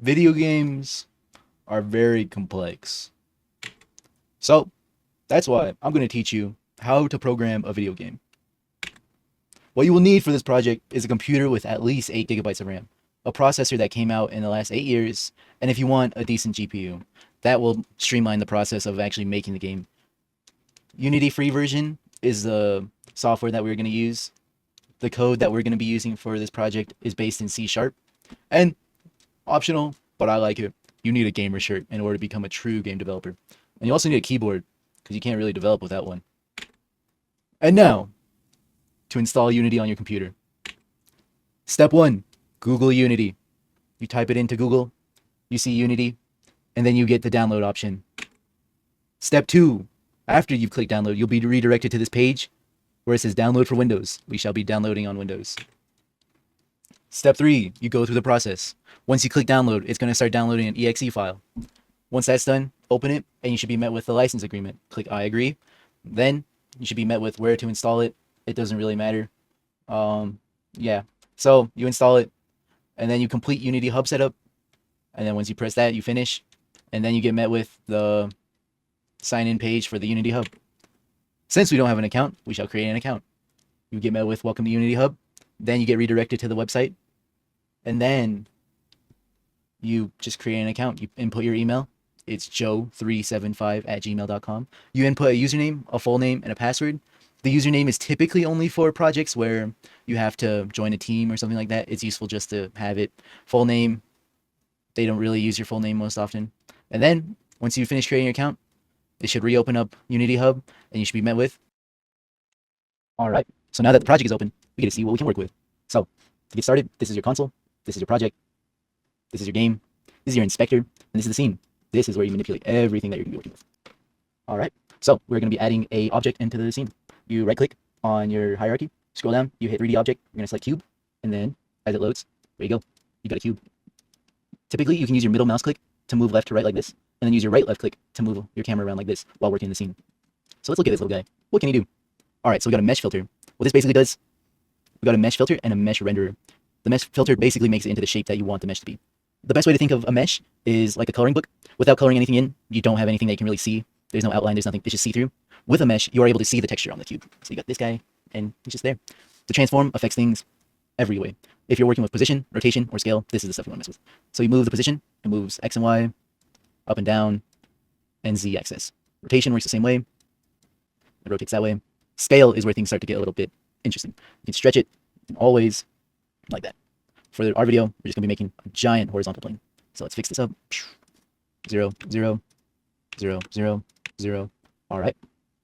Video games are very complex. So that's why I'm going to teach you how to program a video game. What you will need for this project is a computer with at least 8 gigabytes of RAM, a processor that came out in the last 8 years, and if you want a decent GPU, that will streamline the process of actually making the game. Unity free version is the software that we're going to use. The code that we're going to be using for this project is based in C#, and optional, but I like it. You need a gamer shirt in order to become a true game developer. And you also need a keyboard, because you can't really develop without one. And now, to install Unity on your computer. Step 1, Google Unity. You type it into Google, you see Unity, and then you get the download option. Step 2, after you've clicked download, you'll be redirected to this page where it says download for Windows. We shall be downloading on Windows. Step 3, you go through the process. Once you click download, it's going to start downloading an exe file. Once that's done, open it, and you should be met with the license agreement. Click I agree. Then you should be met with where to install it. It doesn't really matter. Yeah. So you install it, and then you complete Unity Hub setup. And then once you press that, you finish. And then you get met with the sign-in page for the Unity Hub. Since we don't have an account, we shall create an account. You get met with welcome to Unity Hub. Then you get redirected to the website. And then you just create an account. You input your email. It's joe375@gmail.com. You input a username, a full name, and a password. The username is typically only for projects where you have to join a team or something like that. It's useful just to have it. Full name, they don't really use your full name most often. And then once you finish creating your account, it should reopen up Unity Hub, and you should be met with. All right. So now that the project is open, we get to see what we can work with. So to get started, this is your console. This is your project. This is your game. This is your inspector. And this is the scene. This is where you manipulate everything that you're going to be working with. All right. So we're going to be adding a object into the scene. You right click on your hierarchy, scroll down, you hit 3D object. You're going to select cube. And then as it loads, there you go. You got a cube. Typically, you can use your middle mouse click to move left to right like this. And then use your right left click to move your camera around like this while working in the scene. So let's look at this little guy. What can he do? All right. So we got a mesh filter. What this basically does, we got a mesh filter and a mesh renderer. The mesh filter basically makes it into the shape that you want the mesh to be. The best way to think of a mesh is like a coloring book. Without coloring anything in, you don't have anything that you can really see. There's no outline, there's nothing, it's just see-through. With a mesh, you are able to see the texture on the cube. So you got this guy, and he's just there. The transform affects things every way. If you're working with position, rotation, or scale, this is the stuff you want to mess with. So you move the position, it moves X and Y, up and down, and Z axis. Rotation works the same way. It rotates that way. Scale is where things start to get a little bit interesting. You can stretch it always like that. For our video, we're just going to be making a giant horizontal plane. So let's fix this up. 0, 0, 0, 0, 0. All right.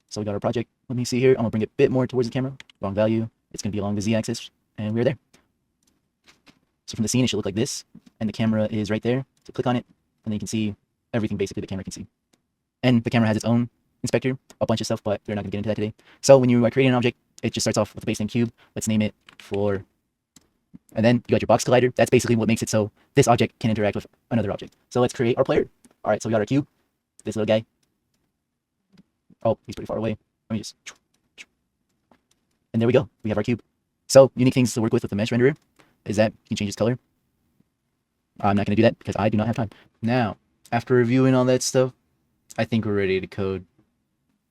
So we got our project. Let me see here. I'm going to bring it a bit more towards the camera. Wrong value. It's going to be along the Z-axis. And we're there. So from the scene, it should look like this. And the camera is right there. So click on it. And then you can see everything basically the camera can see. And the camera has its own inspector, a bunch of stuff, but we're not going to get into that today. So when you are creating an object, it just starts off with a base name cube. Let's name it floor. And then you got your box collider. That's basically what makes it so this object can interact with another object. So let's create our player. All right, so we got our cube, this little guy. Oh, he's pretty far away. Let me just... And there we go. We have our cube. So unique things to work with the mesh renderer is that you can change its color. I'm not going to do that because I do not have time. Now, after reviewing all that stuff, I think we're ready to code.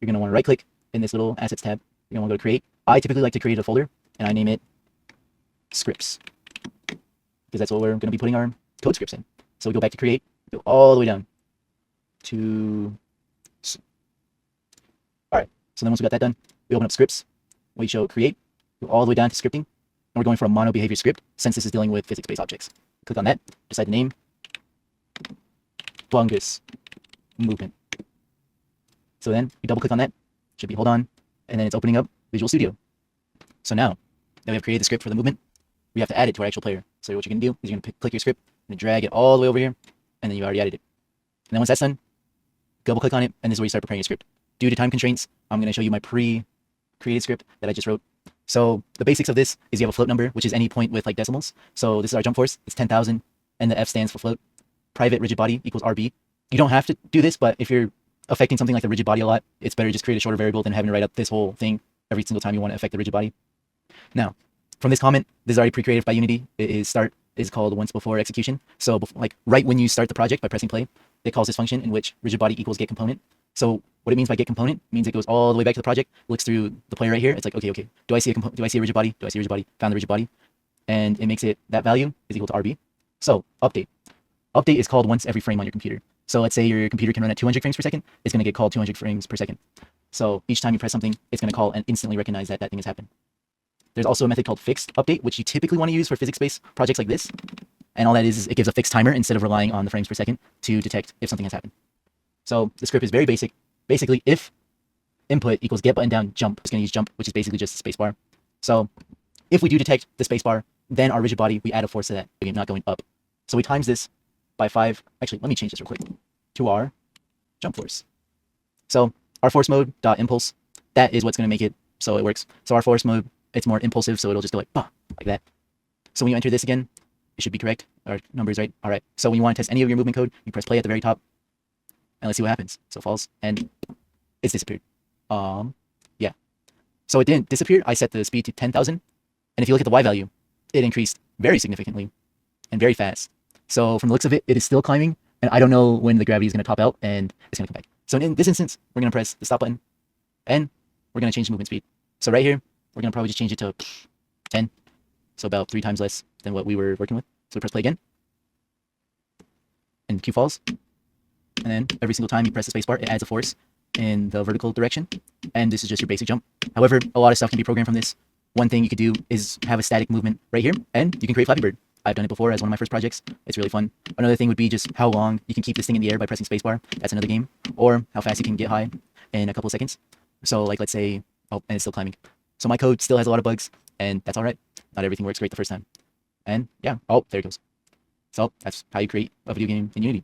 You're going to want to right click in this little assets tab. You're going to want to go to create. I typically like to create a folder, and I name it scripts, because that's what we're going to be putting our code scripts in. So we go back to create, go all the way down to... All right, so then once we got that done, we open up scripts, we show create, go all the way down to scripting, and we're going for a mono behavior script since this is dealing with physics-based objects. Click on that, decide the name, fungus movement. So then we double click on that, should be hold on, and then it's opening up Visual Studio. So now that we have created the script for the movement, we have to add it to our actual player. So what you're going to do is you're going to click your script and drag it all the way over here, and then you already added it. And then once that's done, double click on it, and this is where you start preparing your script. Due to time constraints, I'm going to show you my pre-created script that I just wrote. So the basics of this is you have a float number, which is any point with like decimals. So this is our jump force, it's 10,000, and the F stands for float. Private rigid body equals RB. You don't have to do this, but if you're affecting something like the rigid body a lot, it's better to just create a shorter variable than having to write up this whole thing every single time you want to affect the rigid body. Now, from this comment, this is already pre-created by Unity. It is start is called once before execution. So like right when you start the project by pressing play, it calls this function in which rigid body equals get component. So what it means by get component means it goes all the way back to the project, looks through the player right here. It's like, okay, do I see a do I see a rigid body? Do I see a rigid body? Found the rigid body, and it makes it that value is equal to RB. So update. Update is called once every frame on your computer. So let's say your computer can run at 200 frames per second. It's going to get called 200 frames per second. So each time you press something, it's going to call and instantly recognize that that thing has happened. There's also a method called fixed update, which you typically want to use for physics-based projects like this. And all that is it gives a fixed timer instead of relying on the frames per second to detect if something has happened. So the script is very basic. Basically, if input equals get button down jump, it's going to use jump, which is basically just the spacebar. So if we do detect the spacebar, then our rigid body, we add a force to that, again, not going up. So we times this by 5. Actually, let me change this real quick to our jump force. So our force mode dot impulse, that is what's going to make it so it works. So our force mode, it's more impulsive, so it'll just go like, bah, like that. So when you enter this again, it should be correct. Our number is right. All right. So when you want to test any of your movement code, you press play at the very top, and let's see what happens. So false, and it's disappeared. Yeah. So it didn't disappear. I set the speed to 10,000, and if you look at the Y value, it increased very significantly and very fast. So from the looks of it, it is still climbing, and I don't know when the gravity is going to top out and it's going to come back. So in this instance, we're going to press the stop button, and we're going to change the movement speed. So right here, we're going to probably just change it to 10, so about 3 times less than what we were working with. So we press play again, and Q falls, and then every single time you press the spacebar, it adds a force in the vertical direction, and this is just your basic jump. However, a lot of stuff can be programmed from this. One thing you could do is have a static movement right here, and you can create Flappy Bird. I've done it before as one of my first projects. It's really fun. Another thing would be just how long you can keep this thing in the air by pressing spacebar. That's another game. Or how fast you can get high in a couple of seconds. So like let's say, oh, and it's still climbing. So my code still has a lot of bugs, and that's all right. Not everything works great the first time. And yeah, oh, there it goes. So that's how you create a video game in Unity.